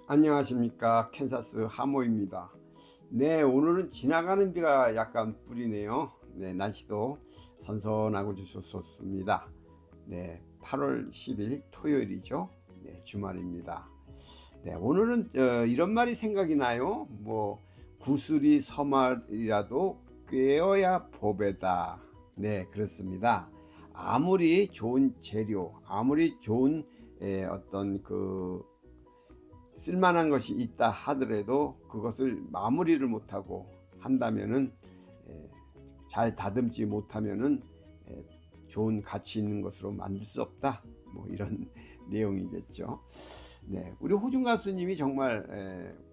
안녕하십니까, 캔사스 하모입니다. 네, 오늘은 지나가는 비가 약간 뿌리네요. 네, 날씨도 선선하고 좋습니다. 네, 8월 10일 토요일이죠. 네, 주말입니다. 네, 오늘은 이런 말이 생각이 나요. 구슬이 서말이라도 꿰어야 보배다. 네, 그렇습니다. 아무리 좋은 재료, 아무리 좋은 어떤 쓸만한 것이 있다 하더라도 그것을 마무리를 못하고 한다면은 잘 다듬지 못하면은 좋은 가치 있는 것으로 만들 수 없다. 이런 내용이겠죠. 네, 우리 호중 가수님이 정말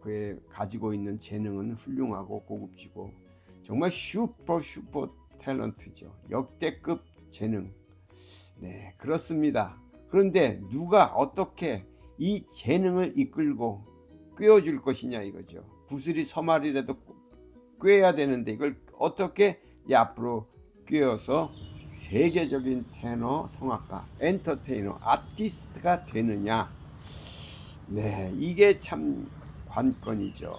그의 가지고 있는 재능은 훌륭하고 고급지고 정말 슈퍼 탤런트죠. 역대급 재능. 네, 그렇습니다. 그런데 누가 어떻게 이 재능을 이끌고 꿰어줄 것이냐 이거죠. 구슬이 서말이라도 꿰야 되는데 이걸 어떻게 앞으로 꿰어서 세계적인 테너, 성악가, 엔터테이너, 아티스트가 되느냐. 네, 이게 참 관건이죠.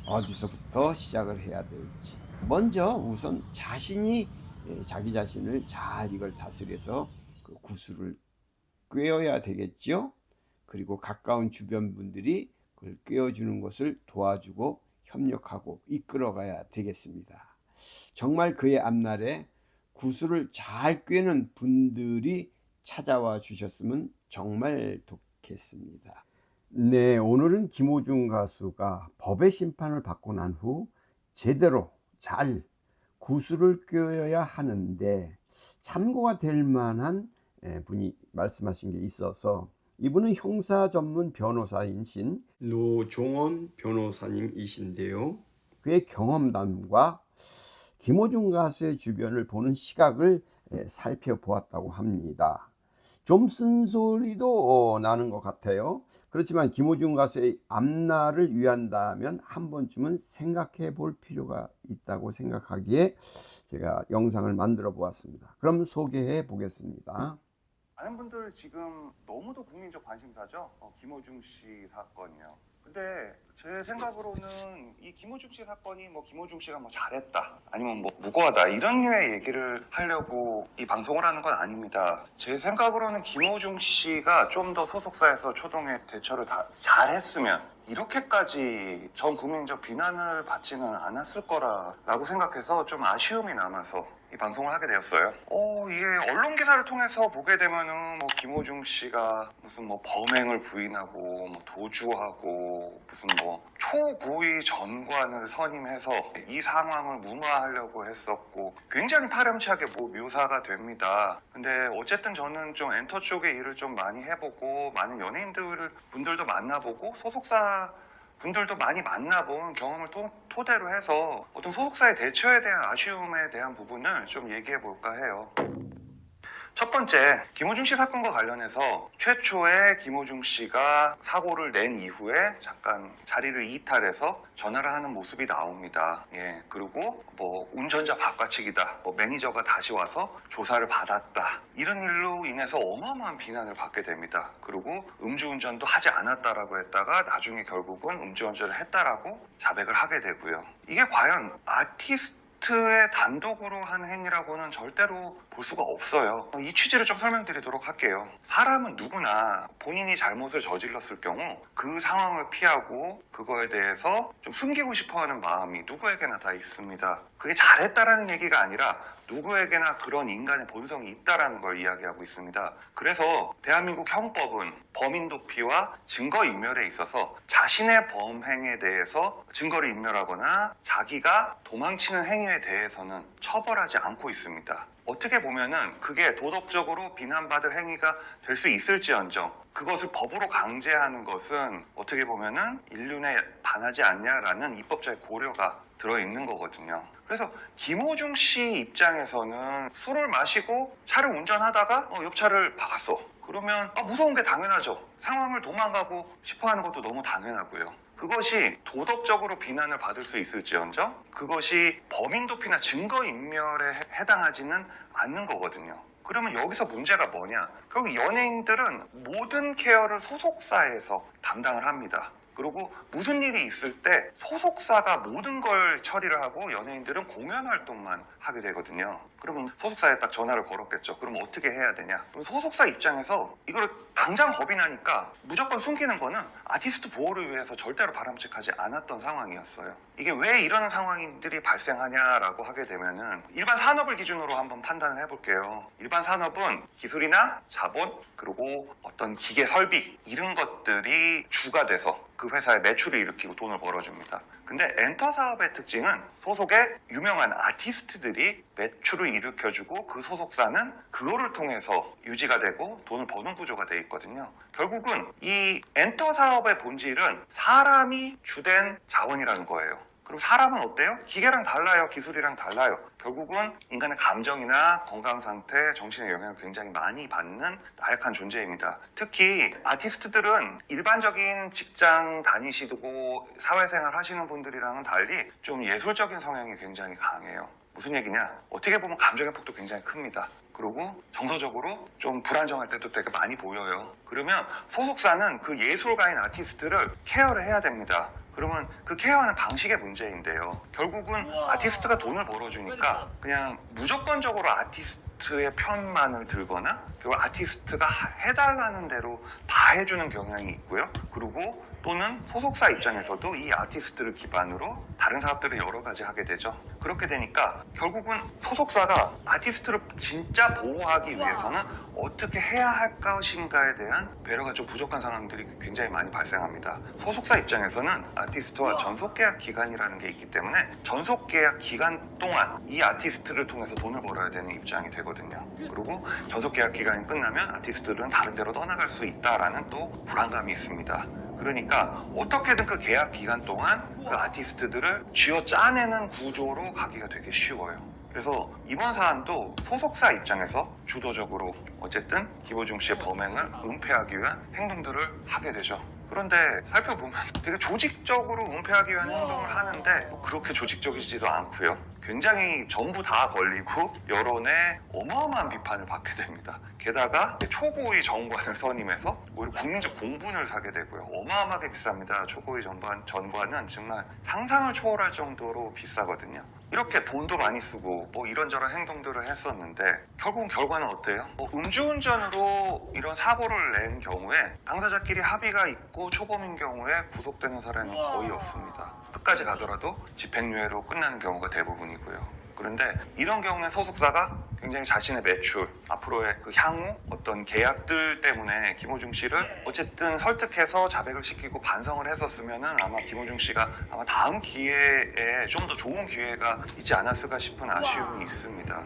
어디서부터 시작을 해야 될지. 먼저 우선 자신이 자기 자신을 잘 이걸 다스려서 그 구슬을 꿰어야 되겠죠. 그리고 가까운 주변 분들이 그걸 꿰어주는 것을 도와주고 협력하고 이끌어가야 되겠습니다. 정말 그의 앞날에 구슬을 잘 꿰는 분들이 찾아와 주셨으면 정말 좋겠습니다. 네, 오늘은 김호중 가수가 법의 심판을 받고 난 후 제대로 잘 구슬을 꿰어야 하는데 참고가 될 만한 분이 말씀하신 게 있어서, 이분은 형사 전문 변호사이신 노종원 변호사님이신데요. 그의 경험담과 김호중 가수의 주변을 보는 시각을 살펴보았다고 합니다. 좀 쓴소리도 나는 것 같아요. 그렇지만 김호중 가수의 앞날을 위한다면 한 번쯤은 생각해 볼 필요가 있다고 생각하기에 제가 영상을 만들어 보았습니다. 그럼 소개해 보겠습니다. 많은 분들 지금 너무도 국민적 관심사죠. 김호중 씨 사건이요. 근데 제 생각으로는 이 김호중 씨 사건이 김호중 씨가 잘했다 아니면 무고하다 이런 류의 얘기를 하려고 이 방송을 하는 건 아닙니다. 제 생각으로는 김호중 씨가 좀 더 소속사에서 초동의 대처를 잘했으면 이렇게까지 전 국민적 비난을 받지는 않았을 거라고 생각해서 좀 아쉬움이 남아서 이 방송을 하게 되었어요. 이게 언론 기사를 통해서 보게 되면은 김호중 씨가 무슨 범행을 부인하고 도주하고 무슨 초고위 전관을 선임해서 이 상황을 무마하려고 했었고 굉장히 파렴치하게 묘사가 됩니다. 근데 어쨌든 저는 좀 엔터 쪽의 일을 좀 많이 해보고 많은 분들도 만나보고 소속사 분들도 많이 만나본 경험을 토대로 해서 어떤 소속사의 대처에 대한 아쉬움에 대한 부분을 좀 얘기해 볼까 해요. 첫 번째, 김호중 씨 사건과 관련해서 최초에 김호중 씨가 사고를 낸 이후에 잠깐 자리를 이탈해서 전화를 하는 모습이 나옵니다. 그리고 운전자 바꿔치기다, 매니저가 다시 와서 조사를 받았다, 이런 일로 인해서 어마어마한 비난을 받게 됩니다. 그리고 음주운전도 하지 않았다라고 했다가 나중에 결국은 음주운전을 했다라고 자백을 하게 되고요. 이게 과연 아티스트의 단독으로 한 행위라고는 절대로 볼 수가 없어요. 이 취지를 좀 설명드리도록 할게요. 사람은 누구나 본인이 잘못을 저질렀을 경우 그 상황을 피하고 그거에 대해서 좀 숨기고 싶어하는 마음이 누구에게나 다 있습니다. 그게 잘했다라는 얘기가 아니라 누구에게나 그런 인간의 본성이 있다라는 걸 이야기하고 있습니다. 그래서 대한민국 형법은 범인 도피와 증거 인멸에 있어서 자신의 범행에 대해서 증거를 인멸하거나 자기가 도망치는 행위에 대해서는 처벌하지 않고 있습니다. 어떻게 보면은 그게 도덕적으로 비난받을 행위가 될 수 있을지언정 그것을 법으로 강제하는 것은 어떻게 보면은 인륜에 반하지 않냐라는 입법자의 고려가 들어있는 거거든요. 그래서 김호중 씨 입장에서는 술을 마시고 차를 운전하다가 옆차를 박았어. 그러면 무서운 게 당연하죠. 상황을 도망가고 싶어하는 것도 너무 당연하고요. 그것이 도덕적으로 비난을 받을 수 있을지언정 그것이 범인 도피나 증거 인멸에 해당하지는 않는 거거든요. 그러면 여기서 문제가 뭐냐? 결국 연예인들은 모든 케어를 소속사에서 담당을 합니다. 그리고 무슨 일이 있을 때 소속사가 모든 걸 처리를 하고 연예인들은 공연 활동만 하게 되거든요. 그러면 소속사에 딱 전화를 걸었겠죠. 그럼 어떻게 해야 되냐? 그럼 소속사 입장에서 이걸 당장 겁이 나니까 무조건 숨기는 거는 아티스트 보호를 위해서 절대로 바람직하지 않았던 상황이었어요. 이게 왜 이런 상황들이 발생하냐라고 하게 되면은 일반 산업을 기준으로 한번 판단을 해볼게요. 일반 산업은 기술이나 자본 그리고 어떤 기계 설비 이런 것들이 주가 돼서 그 회사의 매출을 일으키고 돈을 벌어줍니다. 근데 엔터 사업의 특징은 소속의 유명한 아티스트들이 매출을 일으켜주고 그 소속사는 그거를 통해서 유지가 되고 돈을 버는 구조가 돼 있거든요. 결국은 이 엔터 사업의 본질은 사람이 주된 자원이라는 거예요. 그리고 사람은 어때요? 기계랑 달라요. 기술이랑 달라요. 결국은 인간의 감정이나 건강 상태, 정신의 영향을 굉장히 많이 받는 나약한 존재입니다. 특히 아티스트들은 일반적인 직장 다니시고 사회생활 하시는 분들이랑은 달리 좀 예술적인 성향이 굉장히 강해요. 무슨 얘기냐? 어떻게 보면 감정의 폭도 굉장히 큽니다. 그리고 정서적으로 좀 불안정할 때도 되게 많이 보여요. 그러면 소속사는 그 예술가인 아티스트를 케어를 해야 됩니다. 그러면 그 케어하는 방식의 문제인데요. 결국은 아티스트가 돈을 벌어주니까 그냥 무조건적으로 아티스트의 편만을 들거나 결국 아티스트가 해달라는 대로 다 해주는 경향이 있고요. 그리고 또는 소속사 입장에서도 이 아티스트를 기반으로 다른 사업들을 여러 가지 하게 되죠. 그렇게 되니까 결국은 소속사가 아티스트를 진짜 보호하기 위해서는 어떻게 해야 할 것인가에 대한 배려가 좀 부족한 상황들이 굉장히 많이 발생합니다. 소속사 입장에서는 아티스트와 전속계약 기간이라는 게 있기 때문에 전속계약 기간 동안 이 아티스트를 통해서 돈을 벌어야 되는 입장이 되거든요. 그리고 전속계약 기간이 끝나면 아티스트들은 다른 데로 떠나갈 수 있다라는 또 불안감이 있습니다. 그러니까 어떻게든 그 계약 기간 동안 그 아티스트들을 쥐어 짜내는 구조로 가기가 되게 쉬워요. 그래서 이번 사안도 소속사 입장에서 주도적으로 어쨌든 김호중 씨의 범행을 은폐하기 위한 행동들을 하게 되죠. 그런데 살펴보면 되게 조직적으로 은폐하기 위한 행동을 하는데 그렇게 조직적이지도 않고요. 굉장히 전부 다 걸리고 여론의 어마어마한 비판을 받게 됩니다. 게다가 초고위 정관을 선임해서 오히려 국민적 공분을 사게 되고요. 어마어마하게 비쌉니다. 초고위 전관은 정말 상상을 초월할 정도로 비싸거든요. 이렇게 돈도 많이 쓰고 뭐 이런저런 행동들을 했었는데 결국은 결과는 어때요? 음주운전으로 이런 사고를 낸 경우에 당사자끼리 합의가 있고 초범인 경우에 구속되는 사례는 거의 없습니다. 끝까지 가더라도 집행유예로 끝나는 경우가 대부분이고요. 그런데 이런 경우에 소속사가 굉장히 자신의 매출, 앞으로의 그 향후 어떤 계약들 때문에 김호중 씨를 어쨌든 설득해서 자백을 시키고 반성을 했었으면은 아마 김호중 씨가 아마 다음 기회에 좀 더 좋은 기회가 있지 않았을까 싶은 아쉬움이 있습니다.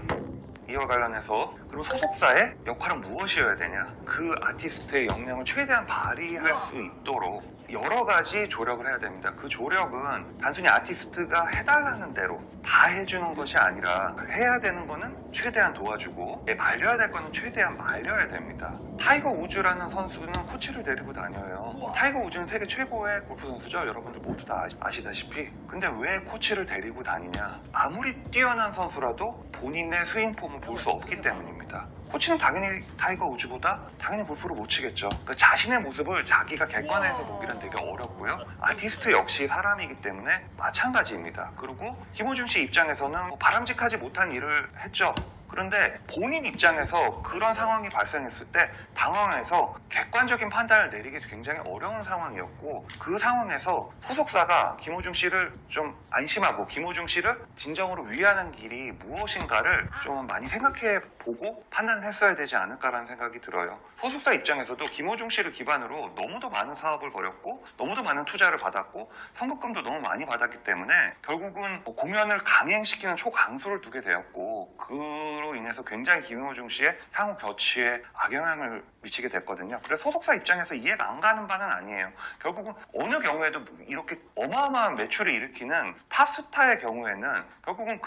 이와 관련해서 그리고 소속사의 역할은 무엇이어야 되냐? 그 아티스트의 역량을 최대한 발휘할 수 있도록 여러 가지 조력을 해야 됩니다. 그 조력은 단순히 아티스트가 해달라는 대로 다 해주는 것이 아니라 해야 되는 거는 최대한 도와주고 말려야 될 거는 최대한 말려야 됩니다. 타이거 우즈라는 선수는 코치를 데리고 다녀요. 타이거 우즈는 세계 최고의 골프 선수죠. 여러분들 모두 다 아시다시피. 근데 왜 코치를 데리고 다니냐? 아무리 뛰어난 선수라도 본인의 스윙 폼을 볼 수 없기 때문입니다. 코치는 당연히 타이거 우즈보다 당연히 골프를 못 치겠죠. 그러니까 자신의 모습을 자기가 객관해서 보기는 되게 어렵고요. 아티스트 역시 사람이기 때문에 마찬가지입니다. 그리고 김호중 씨 입장에서는 바람직하지 못한 일을 했죠. 그런데 본인 입장에서 그런 상황이 발생했을 때 당황해서 객관적인 판단을 내리기 굉장히 어려운 상황이었고 그 상황에서 소속사가 김호중 씨를 좀 안심하고 김호중 씨를 진정으로 위하는 길이 무엇인가를 좀 많이 생각해 보고 판단을 했어야 되지 않을까라는 생각이 들어요. 소속사 입장에서도 김호중 씨를 기반으로 너무도 많은 사업을 벌였고 너무도 많은 투자를 받았고 선급금도 너무 많이 받았기 때문에 결국은 공연을 강행시키는 초강수를 두게 되었고 그로 인해서 굉장히 김호중 씨의 향후 겨치에 악영향을 미치게 됐거든요. 그래서 소속사 입장에서 이해가 안 가는 바는 아니에요. 결국은 어느 경우에도 이렇게 어마어마한 매출을 일으키는 탑스타의 경우에는 결국은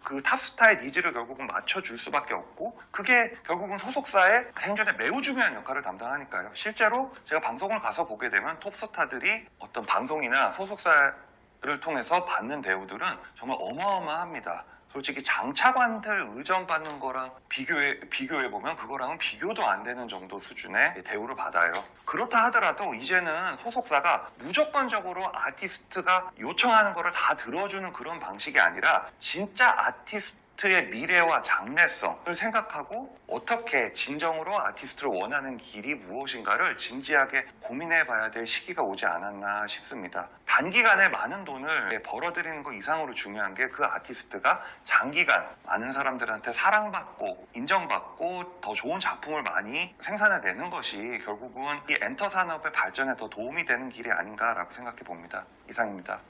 그 탑스타의 니즈를 결국은 맞춰줄 수밖에 없고 그게 결국은 소속사의 생존에 매우 중요한 역할을 담당하니까요. 실제로 제가 방송을 가서 보게 되면 톱스타들이 어떤 방송이나 소속사를 통해서 받는 대우들은 정말 어마어마합니다. 솔직히 장차관들 의전받는 거랑 비교해 보면 그거랑은 비교도 안 되는 정도 수준의 대우를 받아요. 그렇다 하더라도 이제는 소속사가 무조건적으로 아티스트가 요청하는 거를 다 들어주는 그런 방식이 아니라 진짜 아티스트의 미래와 장래성을 생각하고 어떻게 진정으로 아티스트를 원하는 길이 무엇인가를 진지하게 고민해 봐야 될 시기가 오지 않았나 싶습니다. 단기간에 많은 돈을 벌어들이는 것 이상으로 중요한 게 그 아티스트가 장기간 많은 사람들한테 사랑받고 인정받고 더 좋은 작품을 많이 생산해내는 것이 결국은 이 엔터 산업의 발전에 더 도움이 되는 길이 아닌가라고 생각해 봅니다. 이상입니다.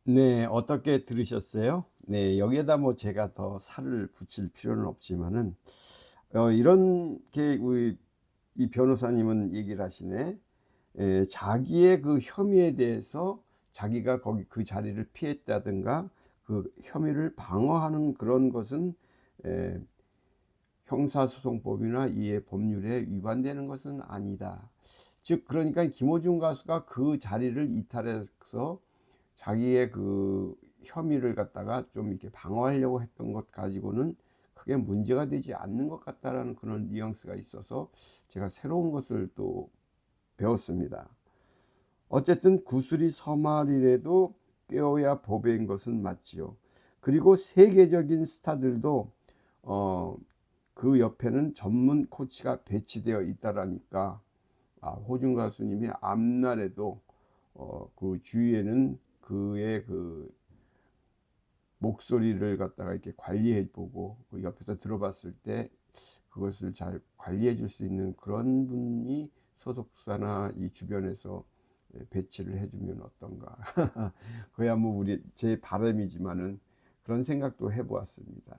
네, 어떻게 들으셨어요? 네, 여기에다 뭐 제가 더 살을 붙일 필요는 없지만은 이런 게 우리 이 변호사님은 얘기를 하시네. 자기의 그 혐의에 대해서 자기가 거기 그 자리를 피했다든가 그 혐의를 방어하는 그런 것은 에, 형사소송법이나 이에 법률에 위반되는 것은 아니다. 즉 그러니까 김어준 가수가 그 자리를 이탈해서 자기의 그 혐의를 갖다가 좀 이렇게 방어하려고 했던 것 가지고는 크게 문제가 되지 않는 것 같다라는 그런 뉘앙스가 있어서 제가 새로운 것을 또 배웠습니다. 어쨌든 구슬이 서말이라도 꿰어야 보배인 것은 맞지요. 그리고 세계적인 스타들도 그 옆에는 전문 코치가 배치되어 있다라니까 호준 가수님이 앞날에도 그 주위에는 그의 그 목소리를 갖다가 이렇게 관리해 보고 그 옆에서 들어봤을 때 그것을 잘 관리해 줄 수 있는 그런 분이 소속사나 이 주변에서 배치를 해주면 어떤가. 그야 뭐 우리 제 바람이지만은 그런 생각도 해보았습니다.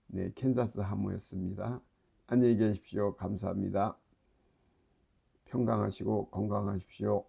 네, 캔자스 하모였습니다. 안녕히 계십시오. 감사합니다. 평강하시고 건강하십시오.